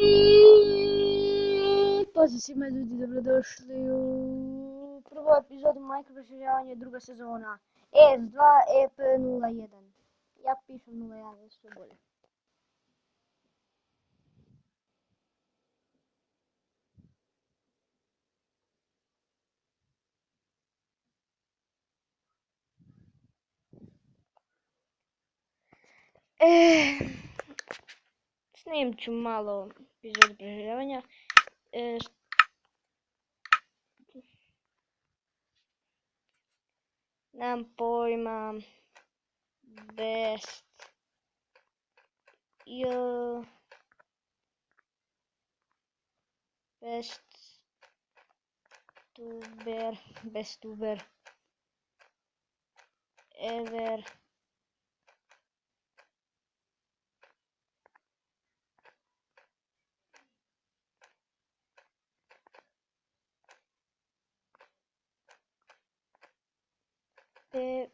I pozdrav svima ljudi, dobrodošli u prvu epizodu Minecraft proširivanje, druga sezona ES2 EP01. Ja pišem 01, je sve bolje. Snimit ću malo epizodu proširivanja. Nemam pojma. Best tuber ever.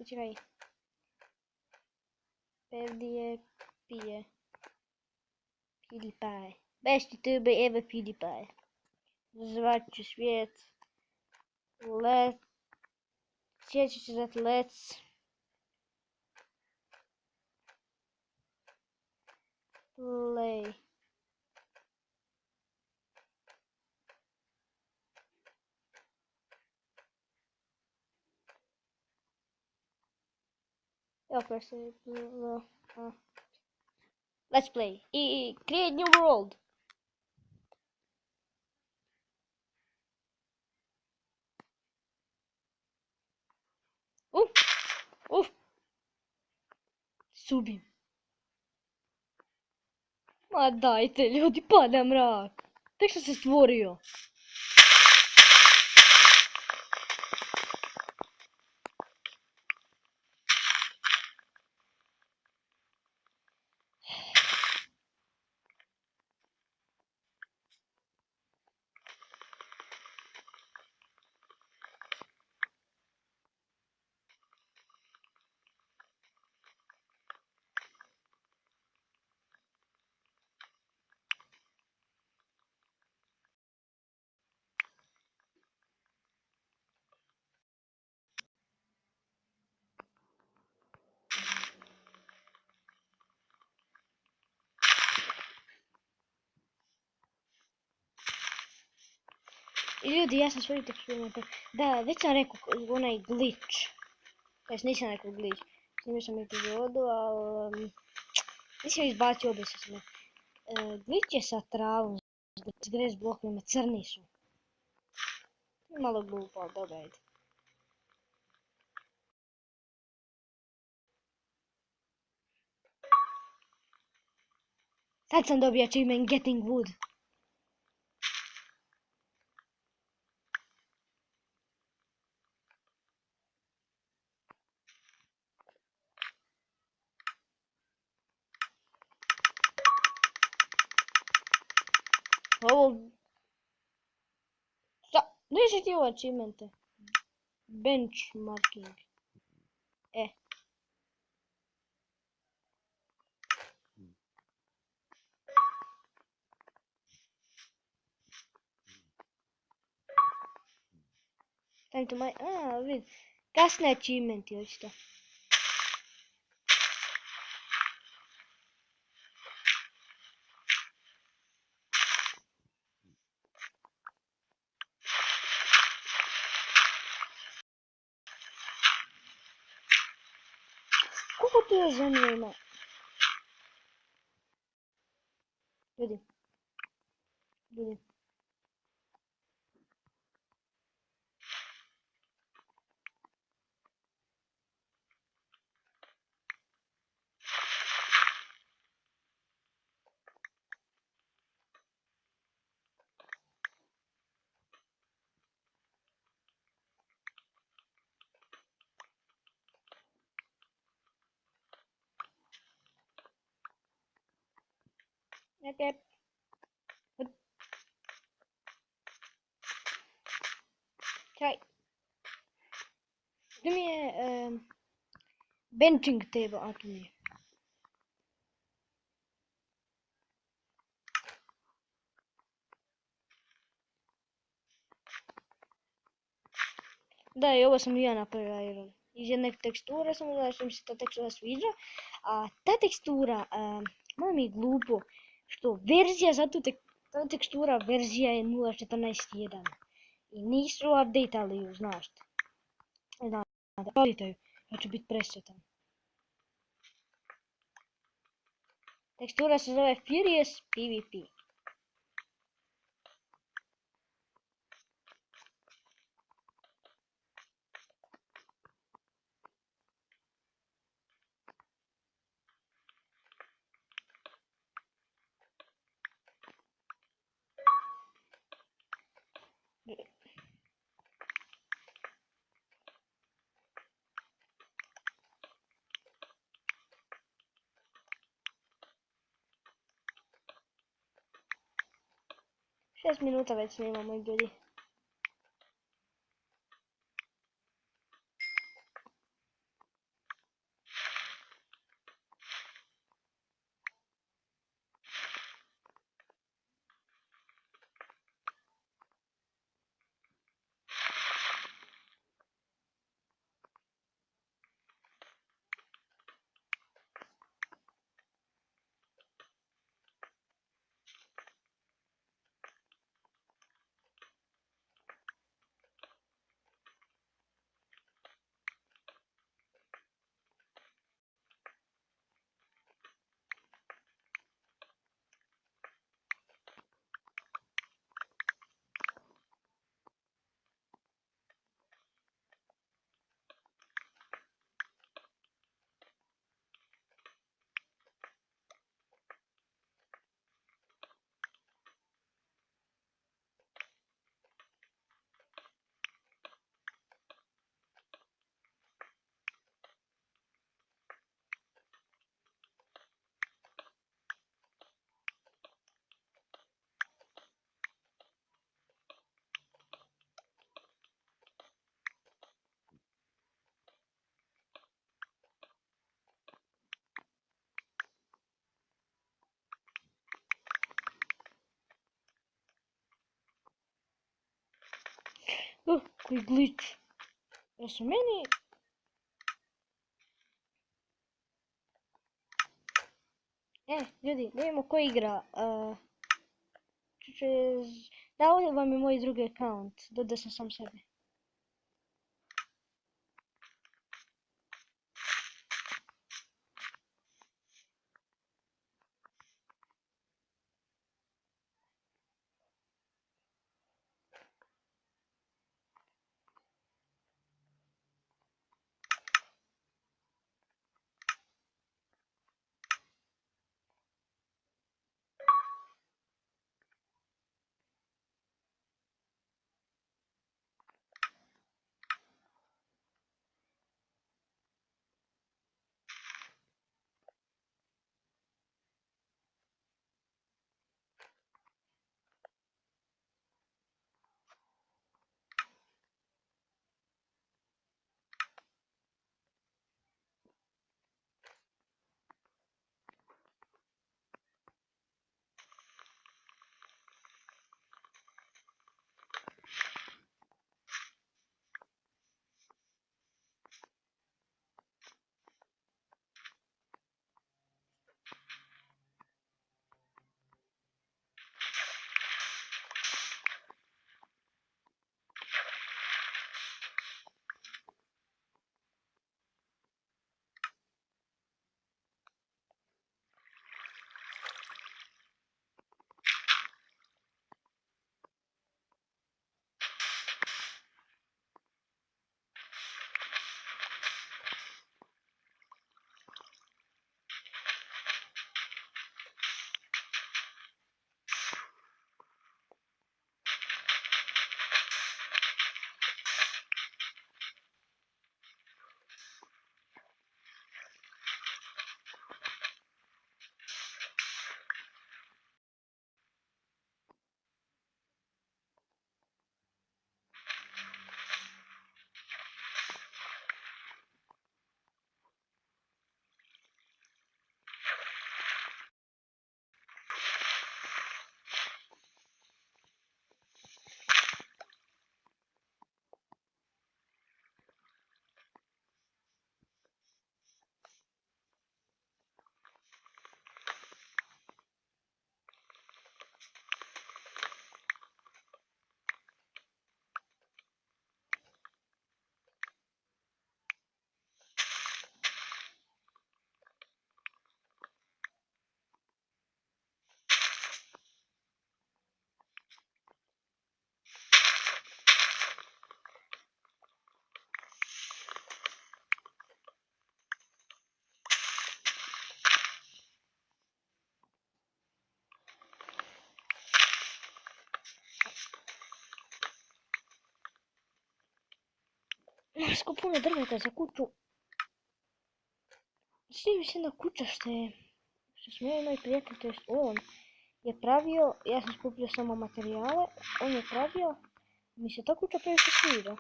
Čekaj. PewDiePie. PewDiePie. Best tuber ever PewDiePie. Zvat ću svijet. Sjećat ću zvati Let's Play. Let's play. Create new world. Subim. Ma dajte ljudi, pada mrak. Tek što se stvorio. I ljudi, ja sam svoj teksturu. Da, već sam rekao onaj glitch. Znači nisam rekao glitch. Snimio sam epizodu, ali nisam izbacio obje sa sve. Glitch je sa travom, s gres blokovima, crni su. Malo glupo, ali dobro ide. Sad sam dobio achievement Getting Wood. Ovo... Nisi ti ovo achievemente? Benchmarking. Time to my... vid. Kasne achievementi očito. Koliko tu je zemlje ima? Ljudi. Okay. Čaj. Tu mi je benching table, a tu mi je. Da, i ovo sam i ja napravila Iron. Iz jedne teksture sam uzela što mi se ta tekstura sviđa. A ta tekstura, malo mi je glupo, što verzija za ta tekstura verzija je 0.14.1. I nisu updateali ju, znaš. Ne znam, da updateaju, ja ću biti presretan. Tekstura se zove Furious PvP. Šest minuta već snimamo ljudi. Koji glitch. Jesu meni... ljudi, da vidimo ko igra. Da, ovdje vam je moj drugi account. Dodao sam sam sebe. Masko puno drveta za kuću. Sviđa mi se jedna kuća što smo imali prijatelj, to jest on je pravio, ja sam skupio samo materijale, on je pravio, mi se ta kuća previše sviđa.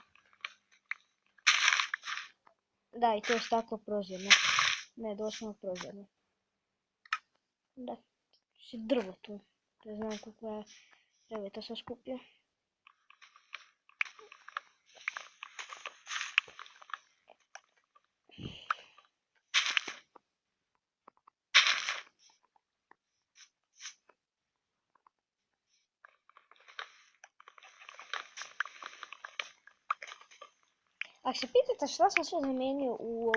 Da, i to je staklo prozirno. Ne, doslovno prozirno. Da, si drvo tu. Da znam koliko je drveta sam skupio. Ako se pitate šta sam sve zamijenio u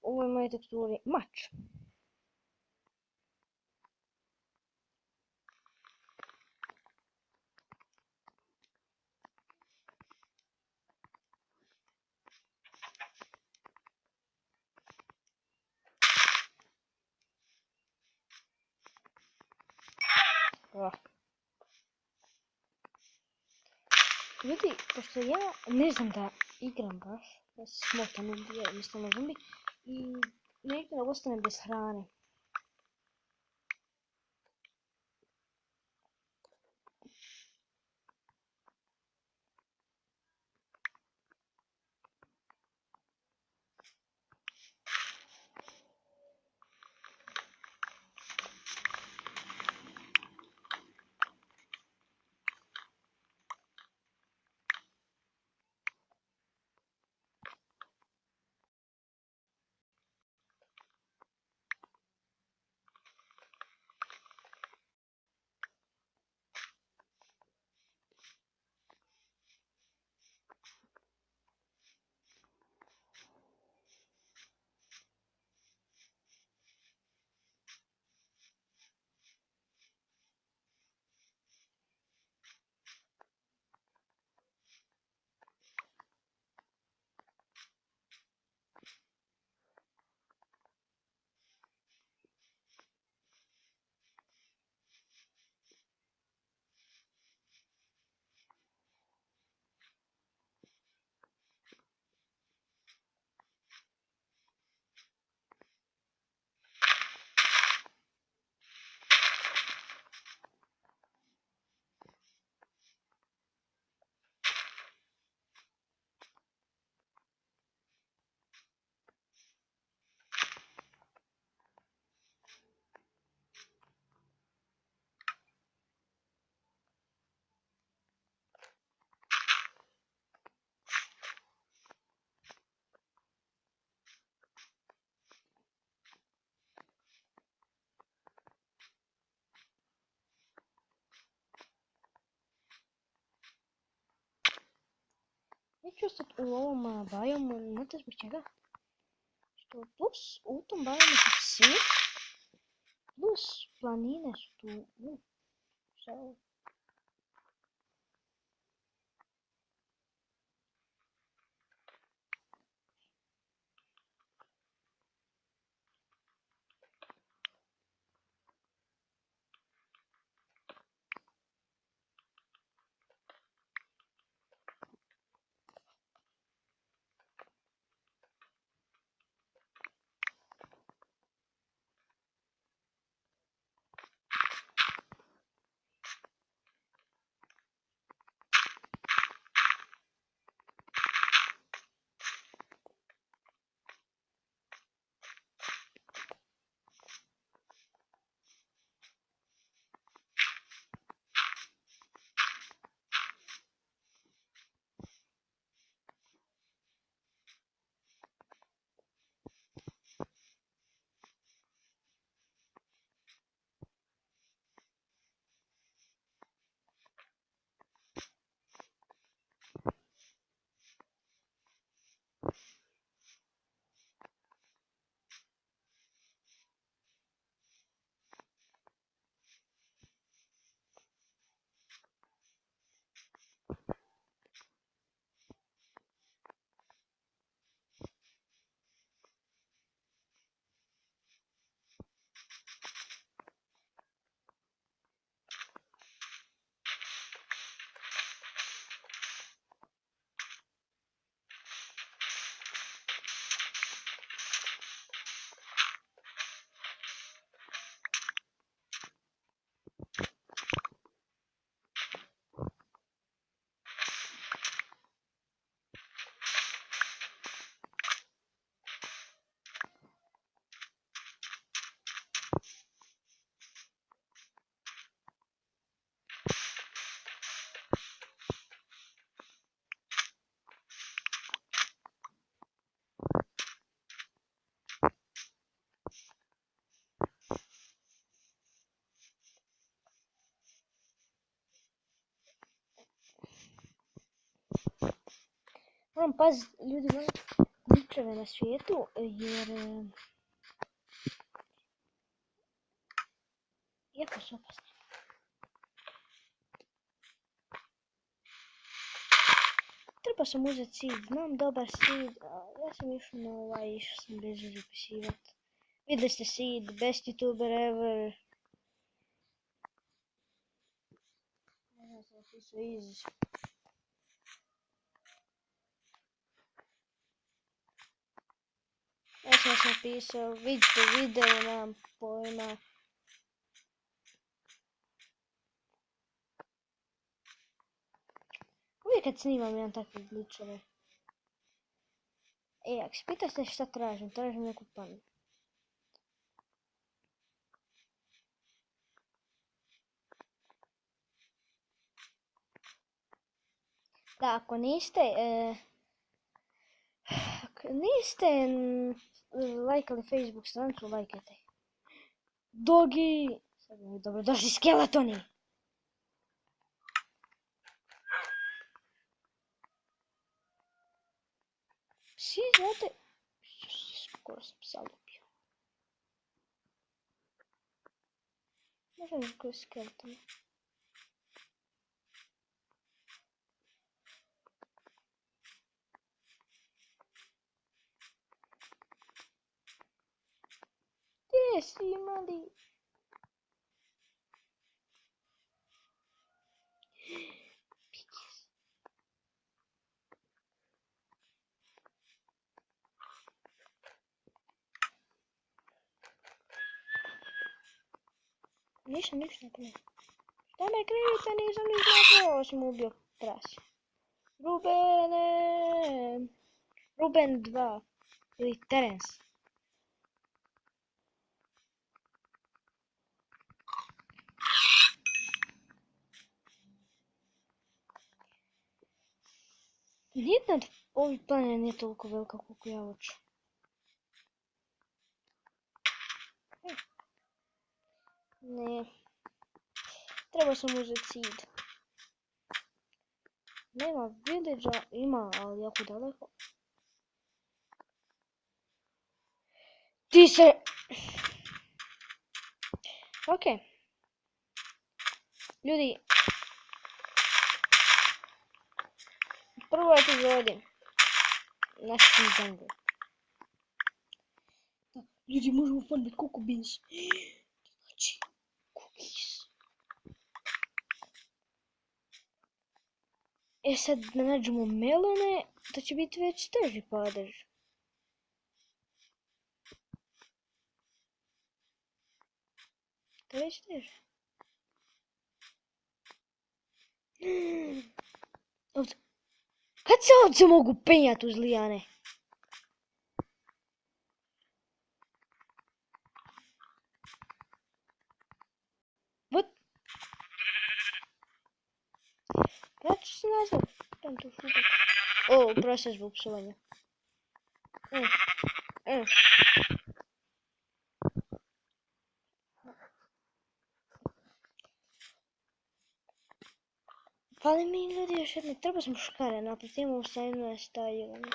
ovoj mojoj teksturi, mač. Ljudi, pošto ja ne znam da igram baš, ja se smotam ubije, mislim na zombi, i nekada ostanem bez hrane. Neću ostati u ovom biomu, znate zbog čega? Što plus u tom biomu su psi, plus planine su tu. Šta je ovo? Moram paziti, ljudi, moram glitcheve na svijetu, jer jako su opasni. Treba sam uzeti seed, znam dobar seed, ja sam išao sam blizu zapisivati. Vidjeli ste seed, best youtuber ever. Ne znam sam napisao iz. Ja sam napisao, vidite video, nemam pojma. Uvijek kad snimam imam takve glitchove. Ako se pitate šta tražim, tražim neku pamet. Da, ako niste lajkali Facebook stranicu, lajkajte. Dogi! Sad mi dobrodošli skeletoni! Svi znate... Skoro sam psa lupio. Ne znam koji je skeleton. Gdje si imali? Ništa ne krije. Šta me krivite, nisam ni znao, osim ubio prase. Ruben 2. Ili Terence. Nijedna od ovih planina nije toliko velika koliko ja hoću. Ne. Trebao sam uzeti seed. Nema village-a, ima, ali jako daleko. Ti se... Ok. Ljudi. Prvo epizodi. Naši smo jungle. Ljudi, možemo farmiti coco beans. Znači, cookies. Sad da nađemo melone, to će biti već teži padež. To je već teže. Kad se ovdje mogu penjati uz lijane? What? Vraću se nazad. Tam tu šupak. O, prosto zbog psovanja. Fali mi ljudi još jedne, treba sam škare napraviti, imamo 17 tajirano.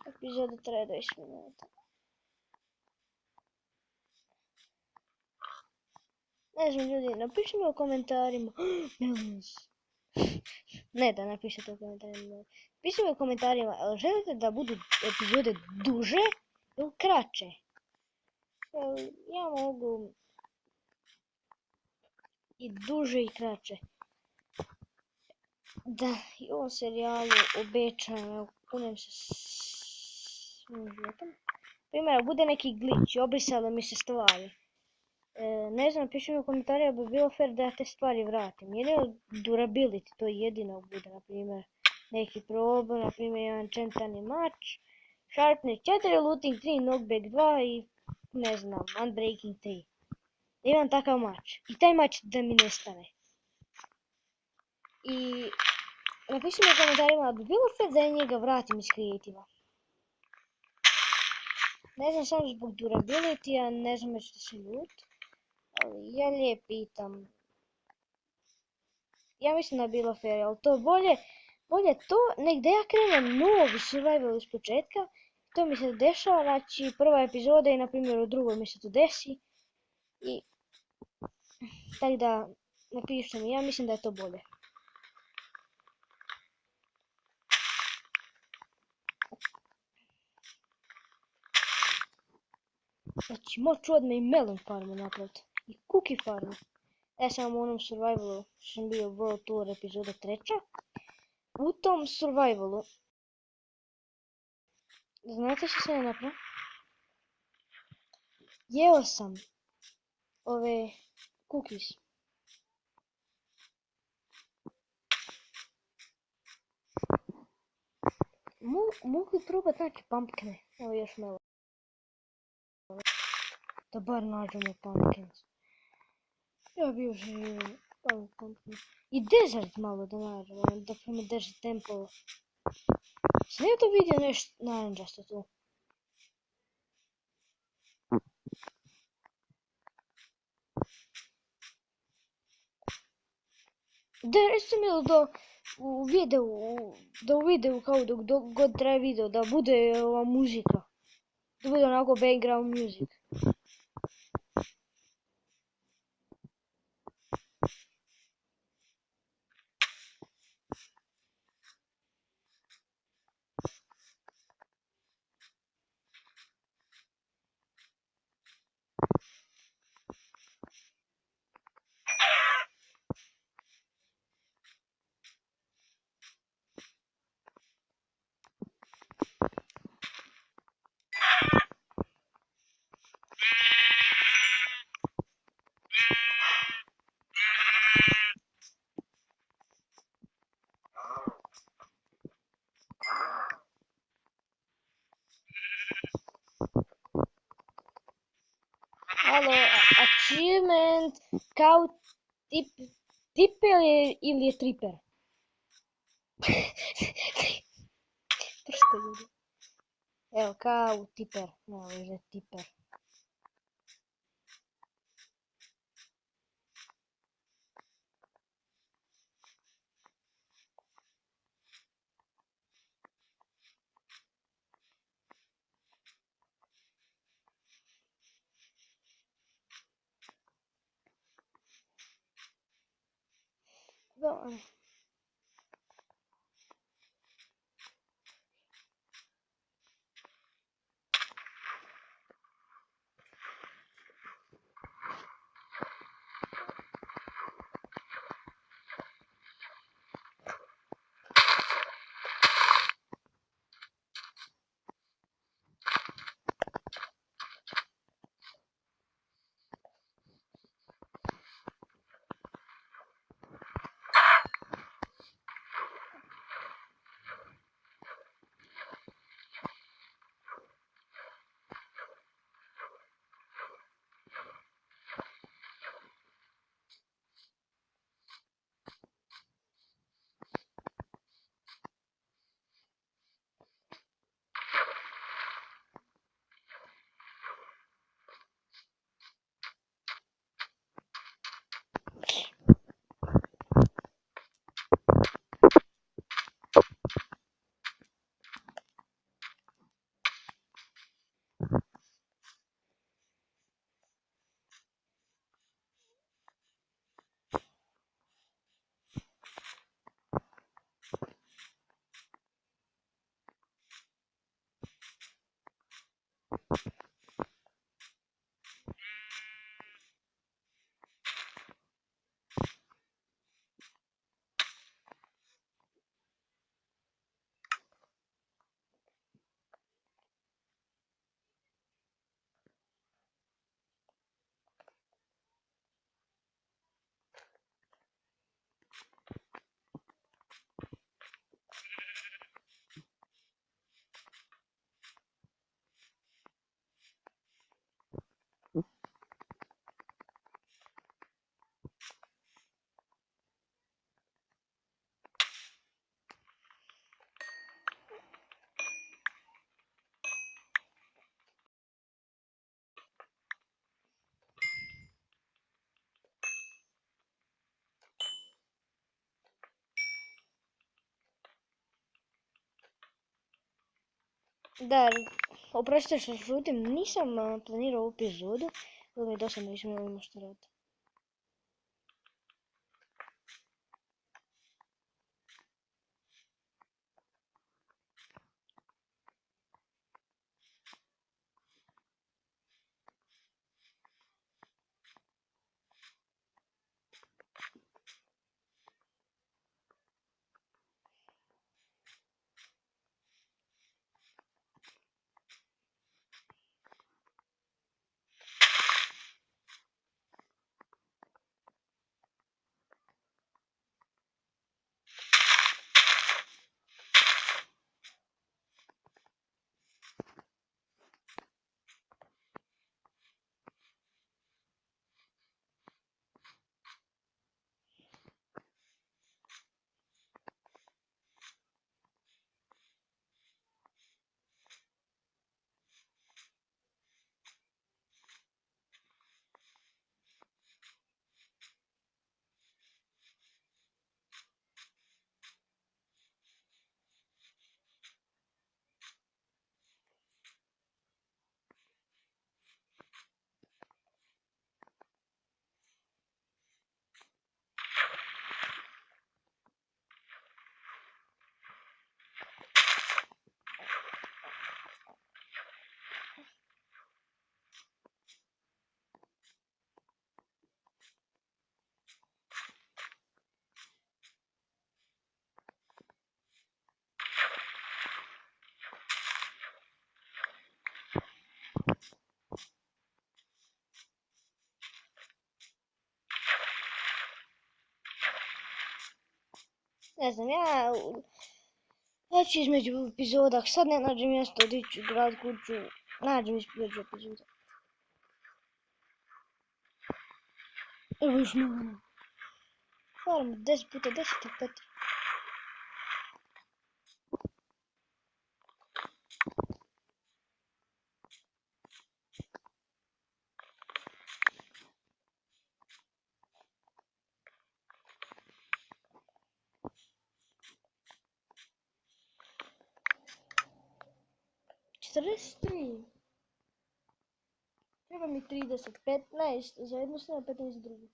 Epizoda traje 20 minuta. Ne znam ljudi, napišite mi u komentarima. Melons. Ne da napišete u komentarima. Napišite mi u komentarima, ali želite da budu epizode duže ili kraće? Ja mogu i duže i kraće. Da, i u ovom serijalu obećajem, kunem se svim životom. Primjer, bude neki glitch, obrisalo mi se stvari. Ne znam, piši mi u komentarima, bi bilo fair da ja te stvari vratim. Jedino durability, to jedino bude, na primjer, neki problem, na primjer, jedan enchantani mač, sharpness 4, looting 3, knockback 2 i, ne znam, unbreaking 3. Da imam takav mač. I taj mač da mi nestane. I napiši mi u komentarima, bi bilo fair da ja njega vratim iz kreativa. Ne znam, samo zbog durability-a, ne znam što se ljut. Ali ja lijep pitam. ja mislim da je bilo fair, ali to bolje to, nek da ja krenem novi survival iz početka, to mi se dešava, znači prva epizoda i na primjer u drugoj mi se to desi, i tako da napišite mi, ja mislim da je to bolje. Znači, moću odmah i melon farmu napraviti. I cookie farmu. Ja sam u onom survivalu, što sam bio World Tour epizoda 3. U tom survivalu, znate što sam ja napravio? Jeo sam ove cookies. Mogu probat naći pumpkine. Evo još melon. Da bar nađemo pumpkins. Ja bi još želio pumpkins. I desert malo da nađemo, da prema desert temple. Sam ja to vidio nešto naranđasto tu. Da, recite mi da u videu kao dok god traje video, da bude ova muzika. Da bude onako background music. Halo, achievement, kao tiper ili je triper? Prste ljudi. Evo, kao tiper, evo je tiper. Da, Da, oprostite što šutim, nisam planirao ovu epizodu, bilo mi je dosadno, nisam imao što raditi. Ne znam, ja ću između epizoda, ako sad ne nađem mjesto gdje ću grad kuću, nađem između epizoda. Evo još malo. Farm 10 puta 10 je 5. Četrdeset tri. Treba mi 30, 15 za jednu stranu, 15 za drugu.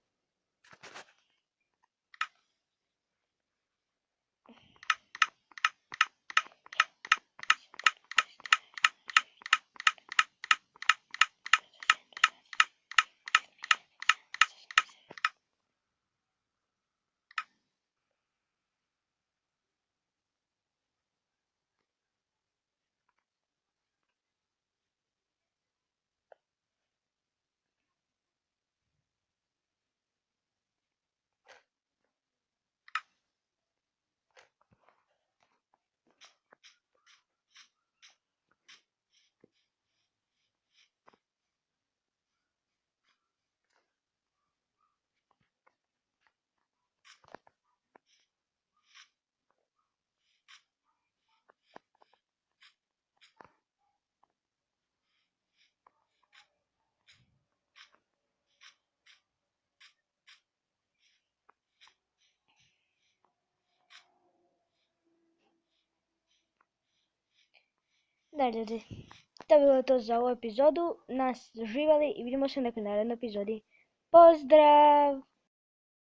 Da, ljudi, to je bilo to za ovu epizodu. Nas živjeli i vidimo se u nekoj narednoj epizodi. Pozdrav!